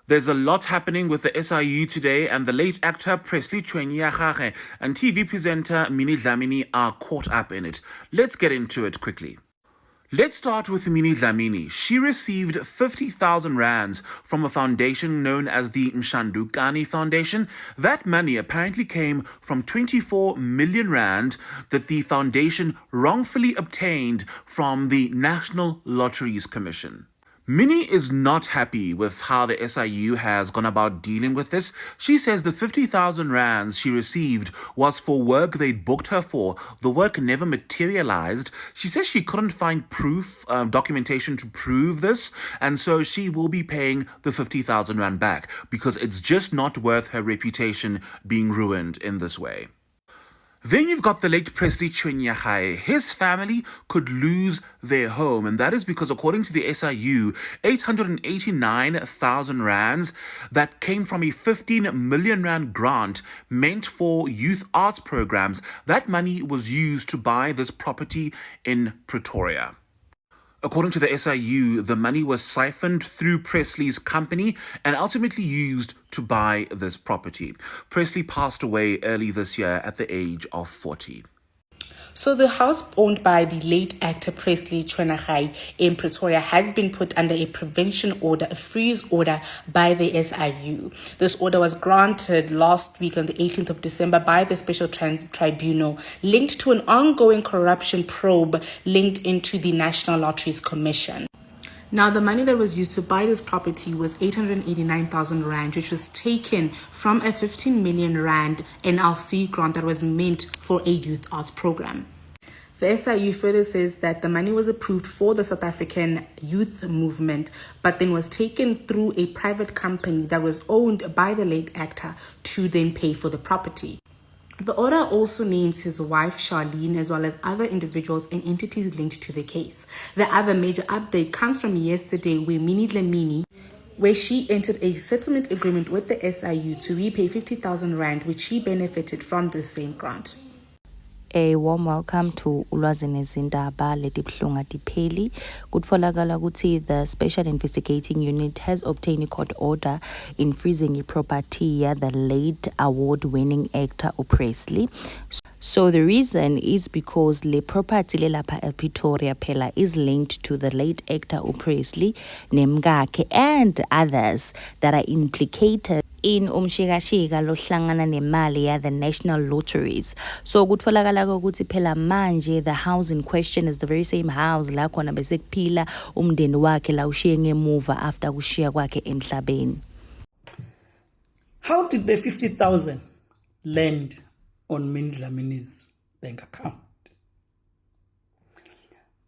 There's a lot happening with the SIU today, and the late actor Presley Chweneyagae and TV presenter Minnie Dlamini are caught up in it. Let's get into it quickly. Let's start with Minnie Dlamini. She received 50,000 rands from a foundation known as the Mshandukani Foundation. That money apparently came from 24 million rand that the foundation wrongfully obtained from the National Lotteries Commission. Minnie is not happy with how the SIU has gone about dealing with this. She says the 50,000 rands she received was for work they'd booked her for. The work never materialized. She says she couldn't find documentation to prove this, and so she will be paying the 50,000 rand back because it's just not worth her reputation being ruined in this way. Then you've got the late Presley Chweneyagae. His family could lose their home, and that is because, according to the SIU, 889,000 rands that came from a 15 million rand grant meant for youth arts programs, that money was used to buy this property in Pretoria. According to the SIU, the money was siphoned through Presley's company and ultimately used to buy this property. Presley passed away early this year at the age of 40. So the house owned by the late actor Presley Chweneyagae in Pretoria has been put under a prevention order, a freeze order by the SIU. This order was granted last week on the 18th of December by the Special Tribunal linked to an ongoing corruption probe linked into the National Lotteries Commission. Now, the money that was used to buy this property was 889,000 rand, which was taken from a 15 million rand NLC grant that was meant for a youth arts program. The SIU further says that the money was approved for the South African youth movement, but then was taken through a private company that was owned by the late actor to then pay for the property. The order also names his wife Charlene as well as other individuals and entities linked to the case. The other major update comes from yesterday where Minnie Dlamini, where she entered a settlement agreement with the SIU to repay 50,000 rand, which she benefited from the same grant. A warm welcome to Ulwazi Nezindaba Letibuhlungu Dipheli. Kutfolakala ukuthi the Special Investigating Unit has obtained a court order in freezing a property the late award-winning actor Presley. So the reason is because the property lelapha Pretoria phela is linked to the late actor Presley, Nemgake, and others that are implicated in umshikashika lohlangana nemali the National Lotteries. So kutfolakala ukuthi phela manje the house in question is the very same house la khona bese kuphila umndeni wakhe la ushiye ngemuva after kushiya kwakhe emhlabeni. How did the 50,000 land on Minnie Dlamini's bank account?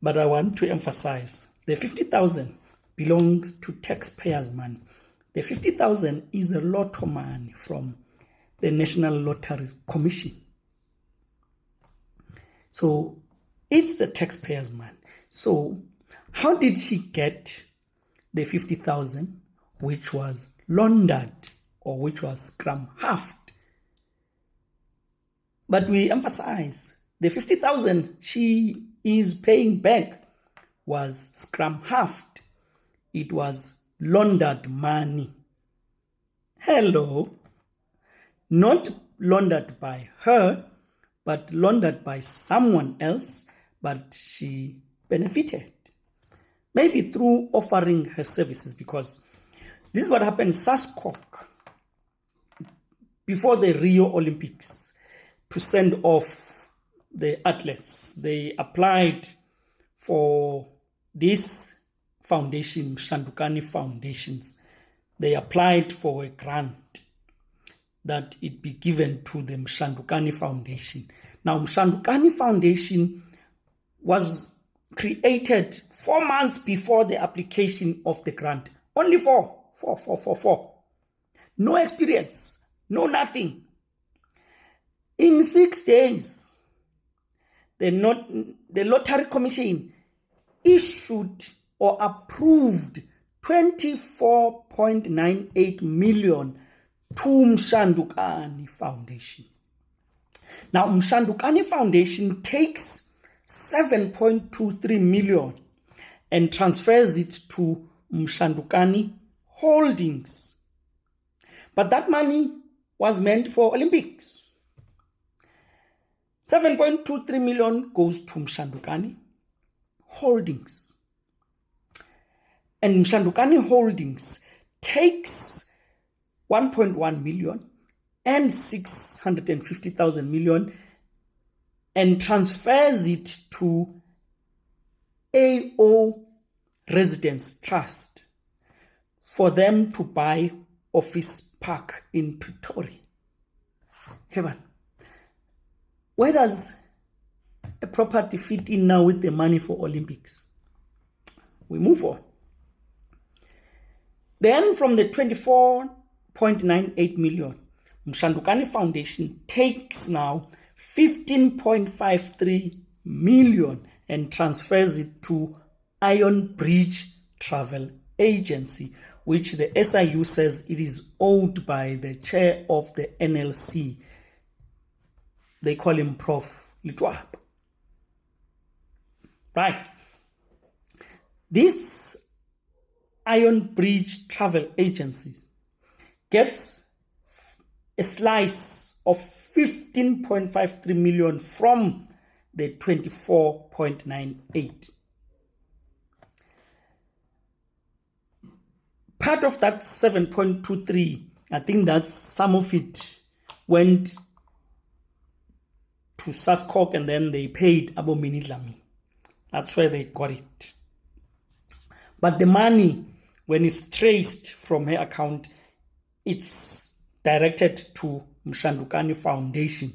But I want to emphasize the 50,000 belongs to taxpayers' money. The 50,000 is a lot of money from the National Lotteries Commission. So it's the taxpayers' money. So how did she get the 50,000, which was laundered or which was scrum-halved? But we emphasize the 50,000 she is paying back was scrum-halved. It was laundered money. Hello. Not laundered by her, but laundered by someone else, but she benefited. Maybe through offering her services, because this is what happened. SASCOC, before the Rio Olympics, to send off the athletes, they applied for this foundation, Mshandukani Foundations. They applied for a grant that it be given to the Mshandukani Foundation. Now, Mshandukani Foundation was created 4 months before the application of the grant. Only four. No experience, no nothing. In 6 days, the Lottery Commission issued or approved 24.98 million to Mshandukani Foundation. Now, Mshandukani Foundation takes 7.23 million and transfers it to Mshandukani Holdings But that money was meant for Olympics. 7.23 million goes to Mshandukani Holdings. And Mshandukani Holdings takes 1.1 million and 650,000 million and transfers it to AO Residence Trust for them to buy office park in Pretoria. Heaven. Where does a property fit in now with the money for Olympics? We move on. Then from the 24.98 million, Mshandukani Foundation takes now 15.53 million and transfers it to Iron Bridge Travel Agency, which the SIU says it is owned by the chair of the NLC. They call him Prof. Litwap. Right. This Iron Bridge Travel Agency gets a slice of 15.53 million from the 24.98. Part of that 7.23, I think that some of it went to Saskok and then they paid Abo Minidlami. That's where they got it. But the money, when it's traced from her account, it's directed to Mshandukani Foundation,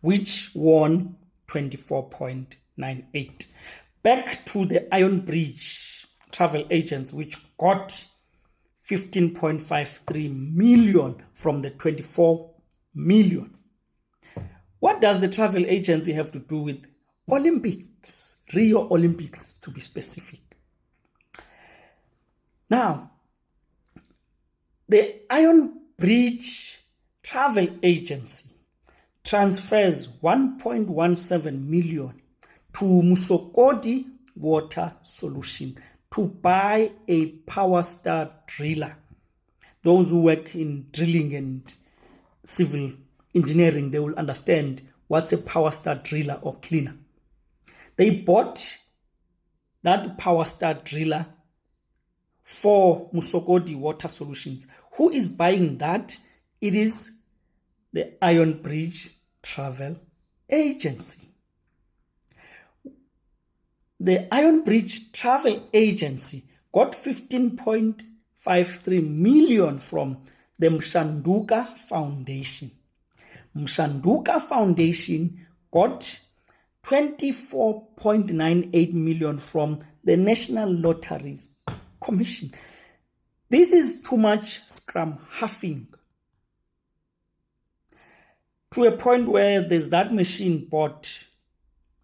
which won 24.98. Back to the Iron Bridge Travel Agents, which got 15.53 million from the 24 million. What does the travel agency have to do with Olympics? Rio Olympics, to be specific. Now, the Iron Bridge Travel Agency transfers 1.17 million to Musokoti Water Solution to buy a Power Star driller. Those who work in drilling and civil engineering, they will understand what's a Power Star driller or cleaner. They bought that Power Star driller for Musokoti Water Solutions. Who is buying that? It is the Iron Bridge Travel Agency. The Iron Bridge Travel Agency got 15.53 million from the Mshanduka Foundation. Mshanduka Foundation got 24.98 million from the National Lotteries Commission. This is too much scrum halving, to a point where there's that machine bought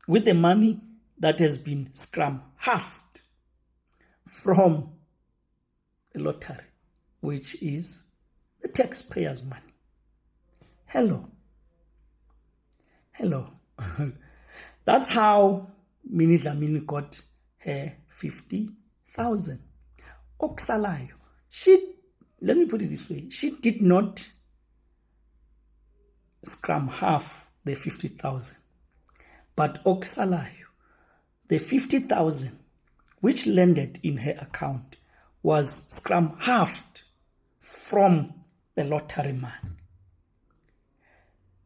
with the money that has been scrum halved from the lottery, which is the taxpayers' money. Hello. That's how Minidlamini got her 50,000. Oksalayo, let me put it this way, she did not scrum half the 50,000. But Oksalayo, the 50,000 which landed in her account was scrum halved from the lottery man.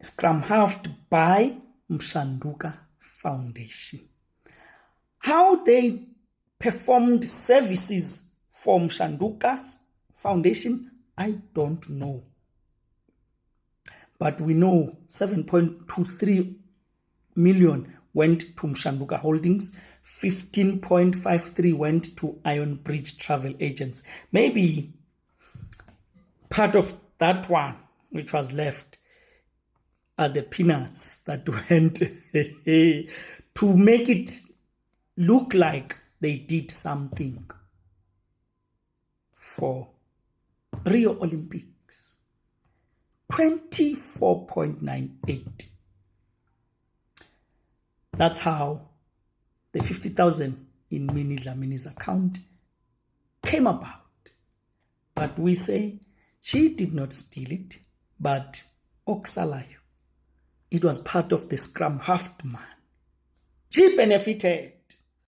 Scrum halved by Mshanduka Foundation. How they performed services for Mshanduka Foundation, I don't know. But we know 7.23 million went to Mshanduka Holdings, 15.53 went to Iron Bridge Travel Agents. Maybe part of that one, which was left, are the peanuts that went to make it look like they did something for Rio Olympics. 24.98. That's how the 50,000 in Minidlamini's account came about. But we say She did not steal it, but okusalayo. It was part of the scrum half man. She benefited